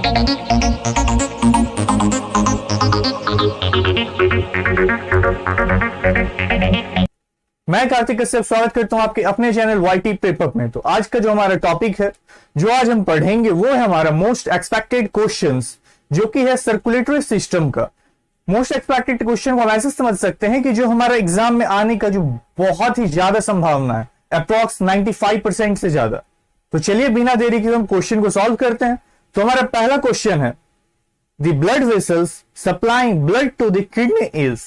मैं कार्तिक कश्यप स्वागत करता हूं आपके अपने चैनल वाईटी पेपर में। तो आज का जो हमारा टॉपिक है, जो आज हम पढ़ेंगे, वो है हमारा मोस्ट एक्सपेक्टेड क्वेश्चंस, जो कि है सर्कुलेटरी सिस्टम का। मोस्ट एक्सपेक्टेड क्वेश्चन को हम ऐसे समझ सकते हैं कि जो हमारा एग्जाम में आने का जो बहुत ही ज्यादा संभावना है, अप्रॉक्स 95% से ज्यादा। तो चलिए बिना देरी के हम क्वेश्चन को सॉल्व करते हैं। तो हमारा पहला क्वेश्चन है, the blood vessels supplying blood to the kidney is.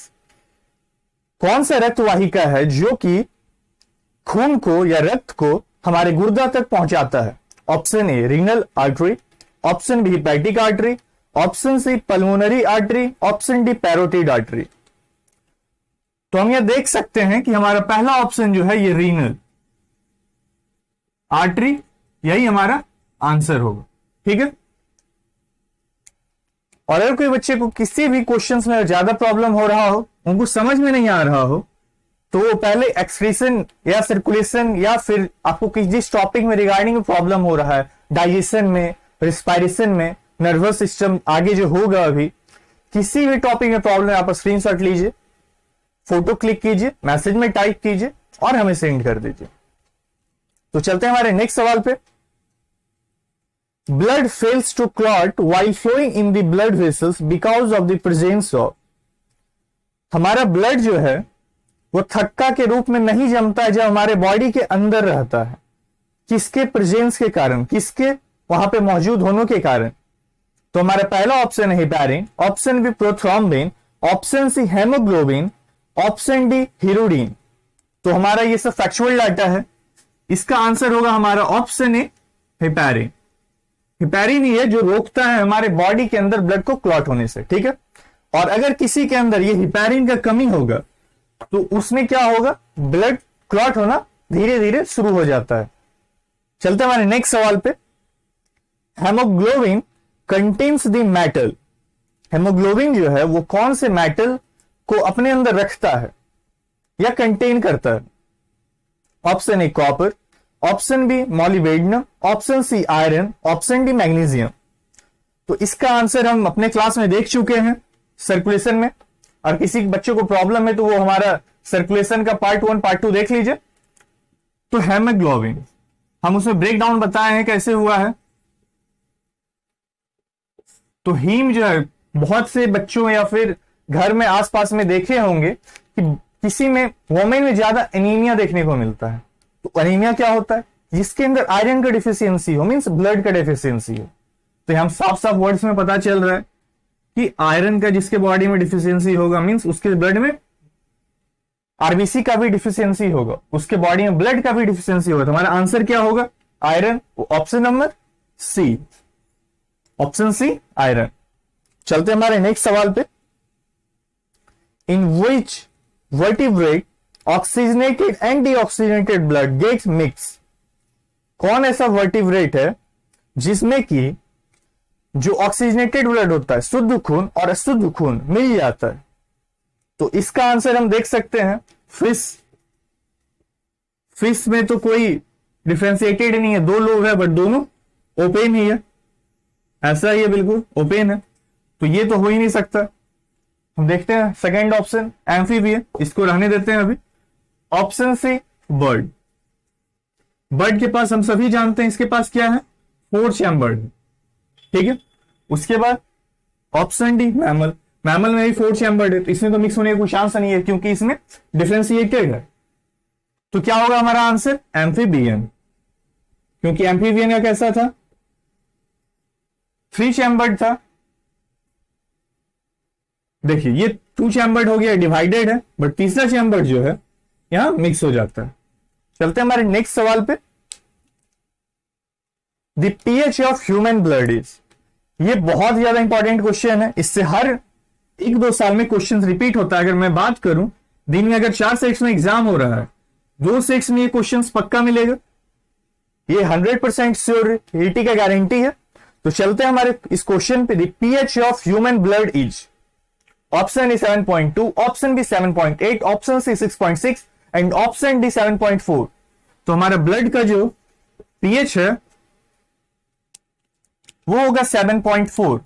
कौन सा रक्त वाहिका है जो कि खून को या रक्त को हमारे गुर्दा तक पहुंचाता है? Option A renal artery, option B hepatic artery, option C pulmonary artery, option D parotid artery. तो हम यह देख सकते हैं कि हमारा पहला ऑप्शन जो है ये रीनल आर्टरी, यही हमारा आंसर होगा। ठीक है। और अगर कोई बच्चे को किसी भी क्वेश्चंस में ज्यादा प्रॉब्लम हो रहा हो, उनको समझ में नहीं आ रहा हो, तो वो पहले एक्सक्रीशन या सर्कुलेशन या फिर आपको जिस टॉपिक में रिगार्डिंग प्रॉब्लम हो रहा है, डाइजेशन में, रिस्पायरेशन में, नर्वस सिस्टम, आगे जो होगा अभी किसी भी टॉपिक में प्रॉब्लम है, आप स्क्रीनशॉट लीजिए, फोटो क्लिक कीजिए, मैसेज में टाइप कीजिए और हमें सेंड कर दीजिए। तो चलते हैं हमारे नेक्स्ट सवाल पे। Blood fails to clot while flowing in the blood vessels because of the presence of। हमारा ब्लड जो है वो थक्का के रूप में नहीं जमता है जब हमारे बॉडी के अंदर रहता है। किसके प्रेजेंस के कारण, किसके वहां पे मौजूद होने के कारण? तो हमारा पहला ऑप्शन है heparin, option B prothrombin, option C haemoglobin, option D hirudin. तो हमारा ये सब फैक्चुअल डाटा है। इसका आंसर होगा हमारा ऑप्शन ए हेपेरिन। हेपेरिन ही है जो रोकता है हमारे बॉडी के अंदर ब्लड को क्लॉट होने से। ठीक है। और अगर किसी के अंदर ये हेपेरिन का कमी होगा तो उसमें क्या होगा, ब्लड क्लॉट होना धीरे धीरे शुरू हो जाता है। चलते हमारे नेक्स्ट सवाल पे। Haemoglobin contains the metal. Haemoglobin जो है वो कौन से मेटल को अपने अंदर रखता है या कंटेन करता है? Option A copper, option B molybdenum, option C iron, option D magnesium. तो इसका आंसर हम अपने क्लास में देख चुके हैं सर्कुलेशन में। और किसी बच्चों को प्रॉब्लम है तो वो हमारा सर्कुलेशन का पार्ट 1 पार्ट 2 देख लीजिए। तो हेमोग्लोबिन हम उसमें ब्रेक डाउन बताए हैं कैसे हुआ है। तो हीम जो है, बहुत से बच्चों या फिर घर में आसपास में देखे होंगे कि किसी में वोमेन में ज्यादा एनीमिया देखने को मिलता है। तो एनीमिया क्या होता है? जिसके अंदर आयरन का डिफिशियंसी हो, मींस ब्लड का डिफिशियंसी हो। तो हम साफ साफ वर्ड्स में पता चल रहा है कि आयरन का जिसके बॉडी में डिफिशियंसी होगा, मींस उसके ब्लड में आरबीसी का भी डिफिशियंसी होगा, उसके बॉडी में ब्लड का भी डिफिशियंसी होगा। तो हमारा आंसर क्या होगा? Iron. Option number C, option C iron. चलते हमारे नेक्स्ट सवाल पे। In which vertebrate oxygenated and deoxygenated blood gets mix. कौन ऐसा वर्टिब्रेट है जिसमें कि जो ऑक्सीजनेटेड ब्लड होता है, शुद्ध खून और अशुद्ध खून मिल जाता है? तो इसका आंसर हम देख सकते हैं फिश। फिश में तो कोई डिफरेंशिएटेड नहीं है, 2 लोग है बट दोनों ओपेन ही है, ऐसा ही है, बिल्कुल ओपेन है। तो ये तो हो ही नहीं सकता। हम देखते हैं सेकंड ऑप्शन एम्फीबियन, इसको रहने देते हैं अभी। Option C bird. बर्ड के पास हम सभी जानते हैं इसके पास क्या है, 4 चैम्बर है। ठीक है। उसके बाद ऑप्शन डी मैमल। मैमल में भी 4 चैम्बर है, तो इसमें तो मिक्स होने का कोई चांस नहीं है क्योंकि इसमें डिफरेंशिएटेड है। तो क्या होगा हमारा आंसर? एम्फीबियन। क्योंकि एम्फीबियन का कैसा था, 3 चैम्बर्ड था। देखिए ये 2 चैम्बर्ड हो गया, डिवाइडेड है, बट तीसरा चैम्बर जो है यहां मिक्स हो जाता है। चलते हैं हमारे नेक्स्ट सवाल पे। The pH of human blood is. ये बहुत ज्यादा इंपॉर्टेंट क्वेश्चन है, इससे हर 1-2 साल में क्वेश्चन रिपीट होता है। अगर मैं बात करूं, दिन में अगर 4 सेट्स में एग्जाम हो रहा है, 2 सेट्स में ये क्वेश्चन पक्का मिलेगा, ये 100% श्योरिटी का गारंटी है। तो चलते हैं हमारे इस क्वेश्चन पे। The pH of human blood is. Option A 7.2, option B 7.8, option C 6.6 and option D 7.4। तो हमारा ब्लड का जो पीएच है वो होगा 7.4।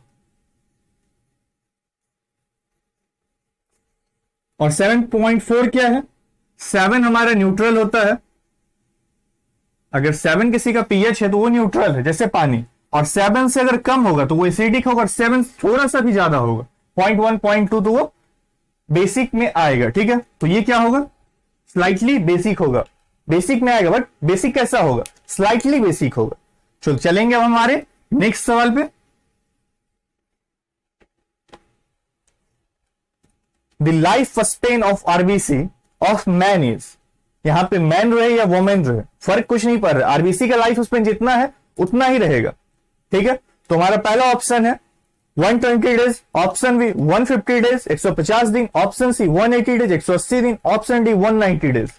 और 7.4 क्या है? 7 हमारा न्यूट्रल होता है। अगर 7 किसी का पीएच है तो वो न्यूट्रल है, जैसे पानी। और 7 से अगर कम होगा तो वो एसिडिक होगा, और 7 थोड़ा सा भी ज्यादा होगा 0.1 0.2 तो वो बेसिक में आएगा। ठीक है, तो ये क्या होगा? स्लाइटली बेसिक होगा। बेसिक में आएगा, बट बेसिक कैसा होगा? स्लाइटली बेसिक होगा। चलो चलेंगे अब हमारे नेक्स्ट सवाल पे। The life span of RBC of man is, यहां पे मैन रहे या वोमेन रहे फर्क कुछ नहीं पड़ रहा, आरबीसी का लाइफ स्पेन जितना है उतना ही रहेगा। ठीक है, तो हमारा पहला ऑप्शन है 120 डेज, ऑप्शन बी 150 डेज 150 दिन, ऑप्शन सी 180 डेज 180 दिन, ऑप्शन डी 190 डेज।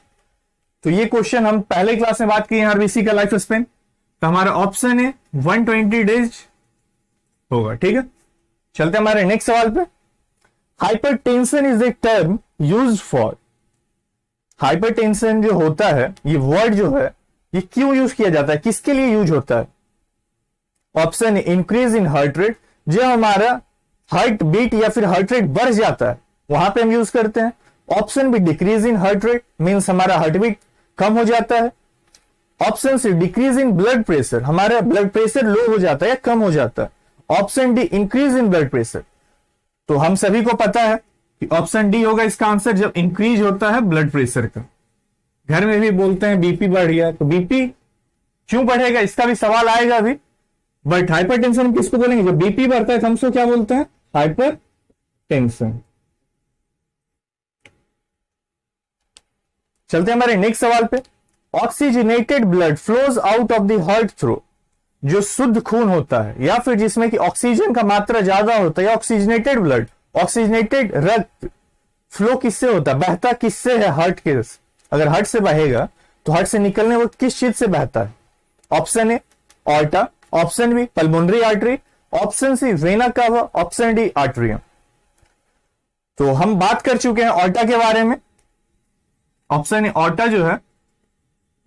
तो ये क्वेश्चन हम पहले क्लास में बात किए हैं आरबीसी का लाइफ स्पेन, तो हमारा ऑप्शन है 120 डेज होगा। ठीक है, चलते हमारे नेक्स्ट सवाल पे। Hypertension is a term used for, hypertension जो होता है ये वर्ड जो है ये क्यों यूज किया जाता है, किसके लिए यूज होता है? Option A increase in heart rate, जो हमारा हार्ट बीट या फिर हार्ट रेट बढ़ जाता है वहां पे हम यूज करते हैं। Option B decrease in heart rate, means हमारा हार्ट बीट कम हो जाता है। Option C decrease in blood pressure, हमारा ब्लड प्रेशर लो हो जाता है या कम हो जाता है। Option D increase in blood pressure, तो हम सभी को पता है कि ऑप्शन डी होगा इसका आंसर, जब इंक्रीज होता है ब्लड प्रेशर का। घर में भी बोलते हैं बीपी बढ़ गया, तो बीपी क्यों बढ़ेगा इसका भी सवाल आएगा अभी। बट हाइपरटेंशन किसको बोलेंगे? जब बीपी बढ़ता है तो हम उसको क्या बोलते हैं? हाइपरटेंशन। चलते हैं हमारे नेक्स्ट सवाल पे। Oxygenated blood flows out of the heart through, जो शुद्ध खून होता है या फिर जिसमें कि ऑक्सीजन का मात्रा ज्यादा होता है, ऑक्सीजनेटेड ब्लड, ऑक्सीजनेटेड रक्त फ्लो किससे होता है, बहता किससे है? हार्ट के। अगर हार्ट से बहेगा तो हार्ट से निकलने वो किस चीज से बहता है? Option A aorta, option B pulmonary artery, option C vena cava, option D atrium. तो हम बात कर चुके हैं ऑर्टा के बारे में। ऑप्शन ए ऑर्टा जो है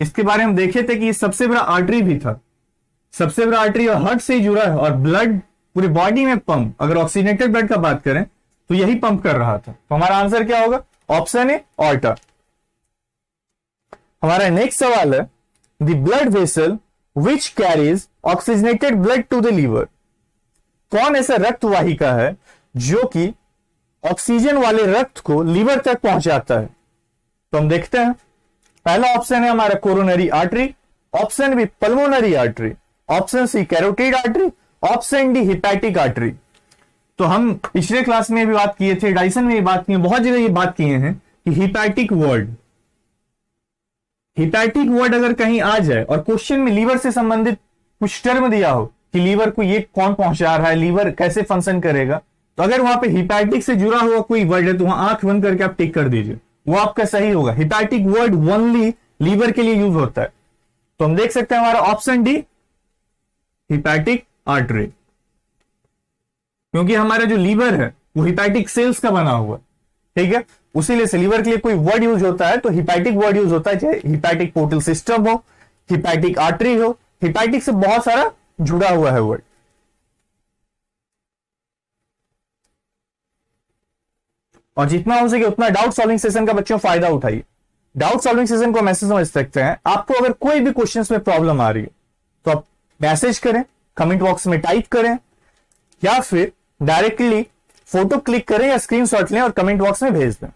इसके बारे में हम देखे थे कि ये सबसे बड़ा आर्टरी भी था, सबसे बड़ा आर्टरी और हार्ट से ही जुड़ा है, और ब्लड पूरी बॉडी में पंप, अगर ऑक्सीजनेटेड ब्लड का बात करें तो यही पंप कर रहा था। तो हमारा आंसर क्या होगा? Option A aorta. हमारा नेक्स्ट सवाल है the blood vessel which carries oxygenated blood to the liver, कौन ऐसा रक्त वाहिका है जो कि ऑक्सीजन वाले रक्त को लीवर तक पहुंचाता है? तो हम देखते हैं। पहला ऑप्शन है हमारा coronary artery, option B pulmonary artery, option C carotid artery, option D hepatic artery. तो हम पिछले क्लास में भी बात किए थे, डाइसन में भी बात की, बहुत जगह ये बात किए हैं कि हिपैटिक वर्ड, हिपैटिक वर्ड अगर कहीं आ जाए और क्वेश्चन में लीवर से संबंधित कुछ टर्म दिया हो कि लीवर को ये कौन पहुंचा रहा है, लीवर कैसे फंक्शन करेगा, तो अगर वहां पे हिपैटिक से जुड़ा हुआ कोई वर्ड है तो वहां आंख बंद करके आप टिक कर दीजिए, वो आपका सही होगा। हिपैटिक वर्ड ओनली लीवर के लिए यूज होता है। तो हम देख सकते हैं हमारा ऑप्शन डी हिपैटिक आर्टरी, क्योंकि हमारा जो लीवर है वो हिपैटिक सेल्स का बना हुआ, ठीक है, उसीलिए से लीवर के लिए कोई वर्ड यूज होता है तो हिपैटिक वर्ड यूज होता है, चाहे हिपैटिक पोर्टल सिस्टम हो, हिपैटिक आर्टरी हो, हिपैटिक से बहुत सारा जुड़ा हुआ है वर्ड। और जितना हो सके उतना डाउट सॉल्विंग सेशन का बच्चों फायदा उठाइए। डाउट सॉल्विंग सेशन को मैसेज समझ सकते हैं। आपको अगर कोई भी क्वेश्चंस में प्रॉब्लम आ रही है तो आप मैसेज करें, कमेंट बॉक्स में टाइप करें, या फिर डायरेक्टली फोटो क्लिक करें या स्क्रीनशॉट लें और कमेंट बॉक्स में भेज दें।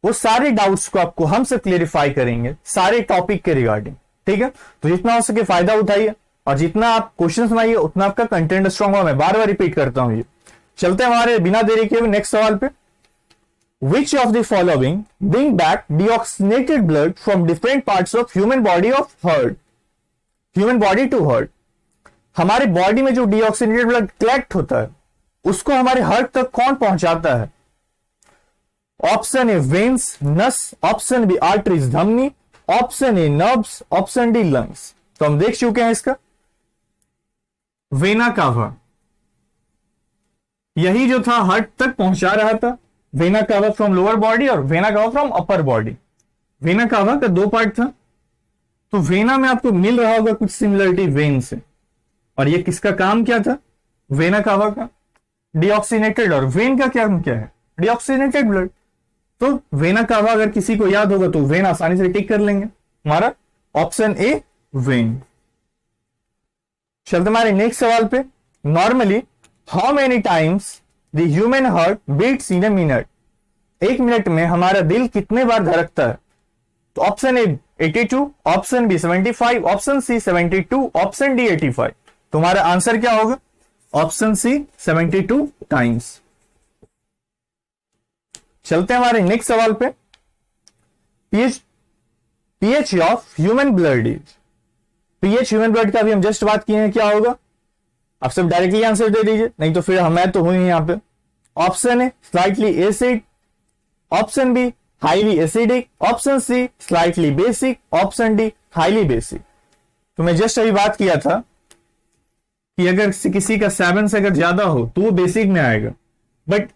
वो सारे डाउट्स को आपको हमसे क्लियरिफाई करेंगे सारे टॉपिक के रिगार्डिंग, ठीक है। तो जितना हो सके फायदा उठाइए और जितना आप क्वेश्चन बनाइए उतना आपका कंटेंट स्ट्रॉन्ग होगा। मैं बार बार रिपीट करता हूं ये। चलते हैं हमारे बिना देरी के नेक्स्ट सवाल पे। Which of the following bring back deoxygenated blood from different parts of human body of heart? Human body to heart. हमारे बॉडी में जो डीऑक्सीजनेटेड ब्लड कलेक्ट होता है उसको हमारे हार्ट तक कौन पहुंचाता है? ऑप्शन ए वेन्स नस, ऑप्शन बी आर्टरीज धमनी, option A nerves, option D lungs. तो हम देख चुके हैं इसका वेना कावा, यही जो था हार्ट तक पहुंचा रहा था। Vena cava from lower body और vena cava from upper body. Vena cava का दो पार्ट था, तो वेना में आपको मिल रहा होगा कुछ सिमिलरिटी वेन से, और ये किसका काम क्या था? वेना कावा का, डीऑक्सीनेटेड। और वेन का क्या क्या है? Deoxygenated blood. तो वेना कावा अगर किसी को याद होगा तो वेन आसानी से टिक कर लेंगे, हमारा ऑप्शन ए वेन। चलते हमारे नेक्स्ट सवाल पे। Normally how many times the human heart beats in a minute? एक मिनट में हमारा दिल कितने बार धड़कता है? तो option A 82, option B 75, option C 72, option D 85। तुम्हारा आंसर क्या होगा? Option C 72 times. चलते हैं हमारे नेक्स्ट सवाल पे। PH of human blood is, pH human blood का भी हम जस्ट बात किए हैं, क्या होगा? आप सब डायरेक्टली आंसर दे दीजिए, नहीं तो फिर मैं तो हूं यहां पे। Option A slightly acid, option B highly acidic, option C slightly basic, option D highly basic. तो मैं जस्ट अभी बात किया था कि अगर किसी का 7 से अगर ज्यादा हो तो वो बेसिक में आएगा, बट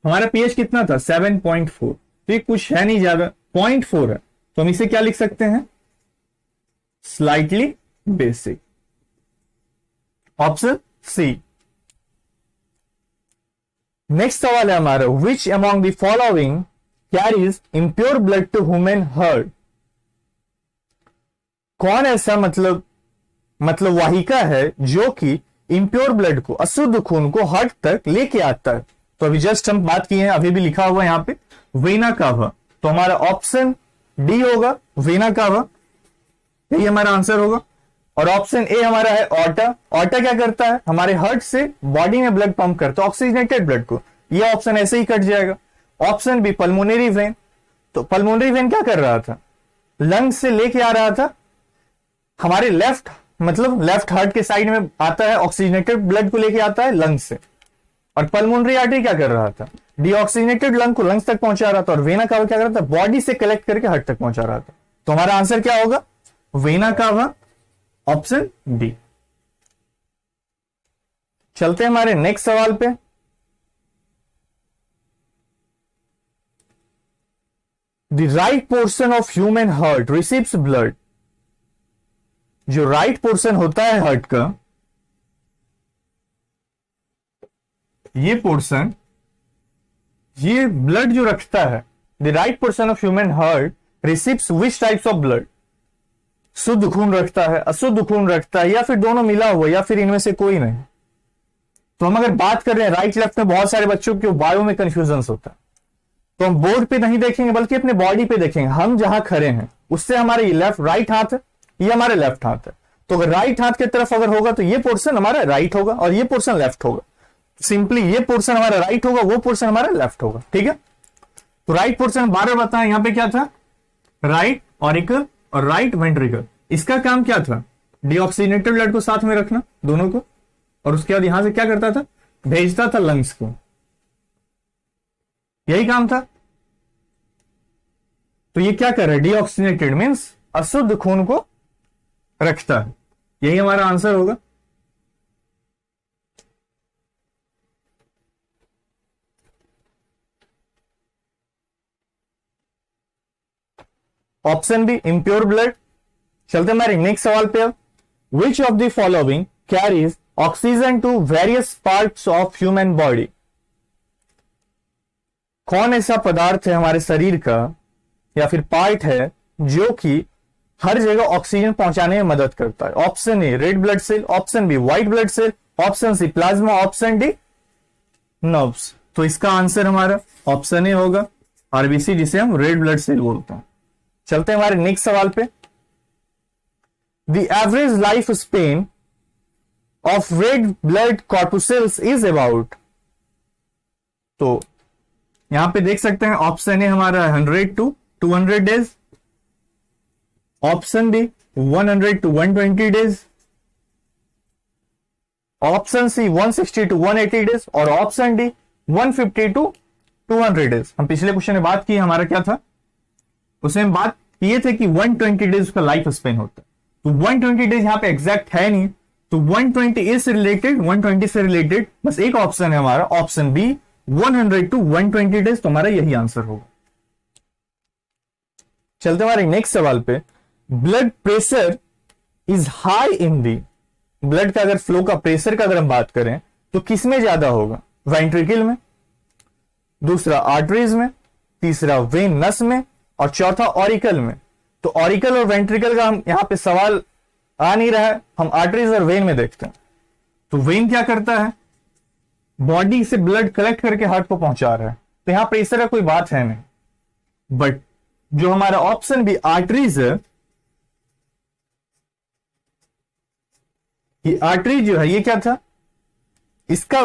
हमारा पीएच कितना था? 7.4। तो ये कुछ है नहीं ज्यादा, 0.4 है, तो हम इसे क्या लिख सकते हैं? Slightly basic, option C. Next सवाल है हमारा, which among the following carries impure blood to human heart? कौन ऐसा मतलब वाहिका है जो कि इम्प्योर ब्लड को, अशुद्ध खून को हार्ट तक लेके आता है? तो अभी जस्ट हम बात किए हैं, अभी भी लिखा हुआ है यहां पे वेना कावा। तो हमारा ऑप्शन डी होगा वेना कावा, यही हमारा आंसर होगा। और ऑप्शन ए हमारा है ऑर्टा। ऑर्टा क्या करता है? हमारे हार्ट से बॉडी में ब्लड पंप करता है, ऑक्सीजनेटेड ब्लड को। यह ऑप्शन ऐसे ही कट जाएगा। Option B pulmonary vein. तो पल्मोनरी वेन क्या कर रहा था? लंग्स से लेके आ रहा था हमारे लेफ्ट हार्ट के साइड में आता है, ऑक्सीजनेटेड ब्लड को लेके आता है लंग्स से। और पल्मोनरी आर्टरी क्या कर रहा था? डीऑक्सीजनेटेड लंग को लंग्स तक पहुंचा रहा था। और वेना कावा क्या कर रहा था? बॉडी से कलेक्ट करके हार्ट तक पहुंचा रहा था। तो हमारा आंसर क्या होगा? Vena cava, option D. चलते हैं हमारे नेक्स्ट सवाल पे। The right portion of human heart receives blood. जो राइट पोर्शन होता है हार्ट का, ये पोर्शन, ये ब्लड जो रखता है, the right portion of human heart receives which types of blood? शुद्ध खून रखता है, अशुद्ध खून रखता है, या फिर दोनों मिला हुआ, या फिर इनमें से कोई नहीं? तो हम अगर बात कर रहे हैं राइट लेफ्ट में, बहुत सारे बच्चों के बायो में कंफ्यूजन होता है, तो हम बोर्ड पे नहीं देखेंगे बल्कि अपने बॉडी पे देखेंगे। हम जहां खड़े हैं उससे हमारे लेफ्ट राइट हाथ है, ये हमारे लेफ्ट हाथ है। तो अगर राइट हाथ की तरफ अगर होगा तो ये पोर्शन हमारा राइट होगा और ये पोर्शन लेफ्ट होगा। सिंपली ये पोर्शन हमारा राइट होगा, वो पोर्शन हमारा लेफ्ट होगा, ठीक है? तो राइट पोर्शन 12 बताएं, यहां पे क्या था? राइट ऑरिकल और राइट वेंट्रिकल। इसका काम क्या था? डीऑक्सीनेटेड ब्लड को साथ में रखना दोनों को, और उसके बाद यहां से क्या करता था? भेजता था लंग्स को, यही काम था। तो ये क्या कर रहा है? डीऑक्सीनेटेड मींस अशुद्ध खून को रखता है, यही हमारा आंसर होगा। Option B impure blood. चलते हमारे नेक्स्ट सवाल पे अब। Which of the following carries oxygen to various parts of human body? कौन ऐसा पदार्थ है हमारे शरीर का या फिर पार्ट है जो कि हर जगह ऑक्सीजन पहुंचाने में मदद करता है? Option A red blood cell, option B white blood cell, option C plasma, option D nerves. तो इसका आंसर हमारा ऑप्शन ए होगा, आरबीसी, जिसे हम रेड ब्लड सेल बोलते हैं। चलते हैं हमारे नेक्स्ट सवाल पे। The average life span of red blood corpuscles is about. तो यहां पे देख सकते हैं ऑप्शन ए हमारा 100 to 200 days, option B 100 to 120 days, option C 160 to 180 days, और ऑप्शन डी 150 टू 200 डेज। हम पिछले क्वेश्चन में बात की, हमारा क्या था? उसमें हम बात किए थे कि 120 डेज का लाइफ स्पेन होता है। तो 120 डेज यहां पे एग्जैक्ट है नहीं, तो 120 से रिलेटेड, 120 से रिलेटेड बस एक ऑप्शन है हमारा, ऑप्शन बी 100 टू 120 डेज। तो हमारा यही आंसर होगा। चलते हमारे नेक्स्ट सवाल पे। Blood pressure is high in the, blood का अगर फ्लो का प्रेशर का अगर हम बात करें तो किस में ज्यादा होगा? वेंट्रिकल में, दूसरा आर्टरीज में, तीसरा वेन नस में, और चौथा ऑरिकल में। तो ऑरिकल और वेंट्रिकल का हम यहां पे सवाल आ नहीं रहा है, हम आर्टरीज और वेन में देखते हैं। तो वेन क्या करता है? बॉडी से ब्लड कलेक्ट करके हार्ट को पहुंचा रहा है, तो यहां प्रेशर का कोई बात है नहीं। बट जो हमारा ऑप्शन भी आर्टरीज है, ये आर्टरी जो है ये क्या था? इसका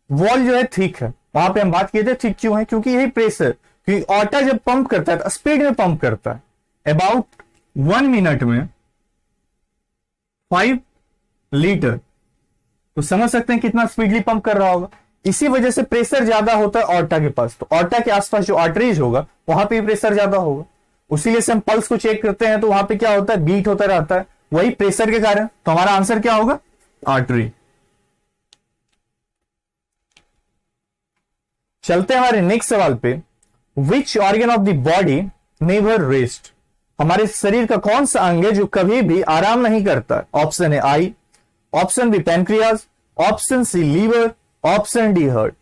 वॉल जो है थिक है। वहां पे हम बात किए थे थिक क्यों है? क्योंकि यही प्रेशर, क्योंकि ऑर्टा जब पंप करता है तो स्पीड में पंप करता है, अबाउट 1 मिनट में 5 लीटर। तो समझ सकते हैं कितना स्पीडली पंप कर रहा होगा। इसी वजह से प्रेशर ज्यादा होता है ऑर्टा के पास, तो ऑर्टा के आसपास जो आर्टरीज होगा वहां पे प्रेशर ज्यादा होगा। उसीलिए से हम पल्स को चेक करते हैं तो वहां पे क्या होता है? बीट होता रहता है, वही प्रेशर के कारण। तो हमारा आंसर क्या होगा? आर्टरी। चलते हैं हमारे नेक्स्ट सवाल पे। Which organ of the body never rest? हमारे शरीर का कौन सा अंग है जो कभी भी आराम नहीं करता? Option A eye, option B pancreas, option C liver, option D heart.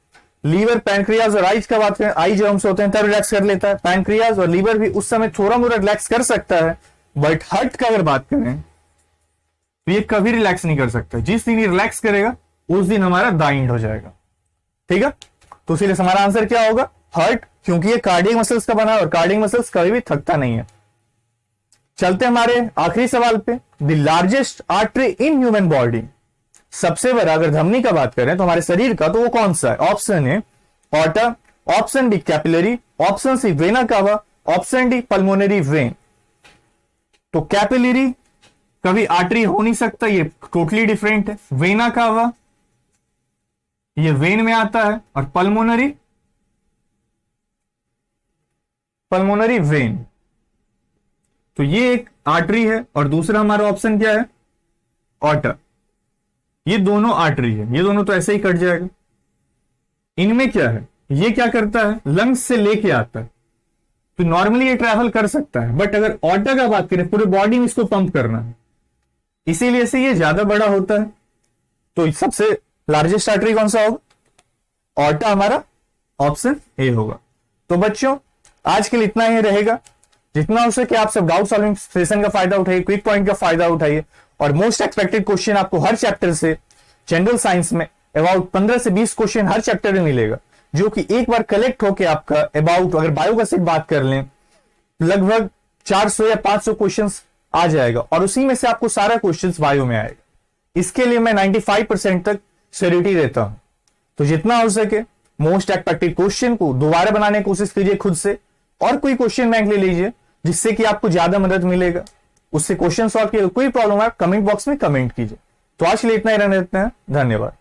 Liver, pancreas और आइज का बात करें, आई जब हमसे होते हैं तब रिलैक्स कर लेता है, पैनक्रियाज और लीवर भी उस समय थोड़ा मोड़ा रिलैक्स कर सकता है। बट हार्ट का अगर बात करें तो ये कभी रिलैक्स नहीं कर सकता। जिस दिन ये रिलैक्स करेगा उस दिन हमारा दाइंड हो जाएगा। ठीक है, तो इसीलिए हमारा आंसर क्या होगा? हार्ट, क्योंकि ये कार्डियक मसल्स का बना है और कार्डियक मसल्स कभी भी थकता नहीं है। चलते हमारे आखिरी सवाल पे। The largest artery in human body, सबसे बड़ा अगर धमनी का बात करें तो हमारे शरीर का, तो वो कौन सा है? Option A aorta, option B capillary, option C vena cava, option D pulmonary vein. तो कैपिलरी कभी आर्टरी हो नहीं सकता, ये टोटली डिफरेंट है। वेना कावा ये वेन में आता है, और पल्मोनरी वेन, तो ये एक आर्टरी है। और दूसरा हमारा ऑप्शन क्या है? ऑर्टा। ये दोनों आर्टरी है, ये दोनों तो ऐसे ही कट जाएगा। इनमें क्या है? ये क्या करता है? लंग्स से लेके आता है, तो नॉर्मली ये ट्रैवल कर सकता है। बट अगर ऑर्टा का बात करें, पूरे बॉडी में इसको पंप करना है, इसीलिए से ये ज्यादा बड़ा होता है। तो सबसे लार्जेस्ट आर्टरी कौन सा होगा? ऑर्टा हमारा ऑप्शन ए होगा। तो बच्चों आज के लिए इतना ही रहेगा। जितना हो सके आप सब डाउट सॉल्विंग सेशन का फायदा उठाइए, क्विक पॉइंट का फायदा उठाइए, और मोस्ट एक्सपेक्टेड क्वेश्चन आपको हर चैप्टर से जनरल साइंस में अबाउट 15 से 20 क्वेश्चन हर चैप्टर में मिलेगा, जो कि एक बार कलेक्ट होके आपका अबाउट, अगर बायो का सेट बात कर लें, लगभग 400 या 500 क्वेश्चन आ जाएगा, और उसी में से आपको सारा क्वेश्चन बायो में आएगा। इसके लिए मैं 95% तक श्योरिटी देता हूं। तो जितना हो सके मोस्ट एक्सपेक्टेड क्वेश्चन को दोबारा बनाने की कोशिश कीजिए खुद से, और कोई क्वेश्चन बैंक ले लीजिए जिससे कि आपको ज्यादा मदद मिलेगा। उससे क्वेश्चन सॉल्व किया, कोई प्रॉब्लम है कमेंट बॉक्स में कमेंट कीजिए। तो आज के लिए इतना ही रहने देते हैं, धन्यवाद।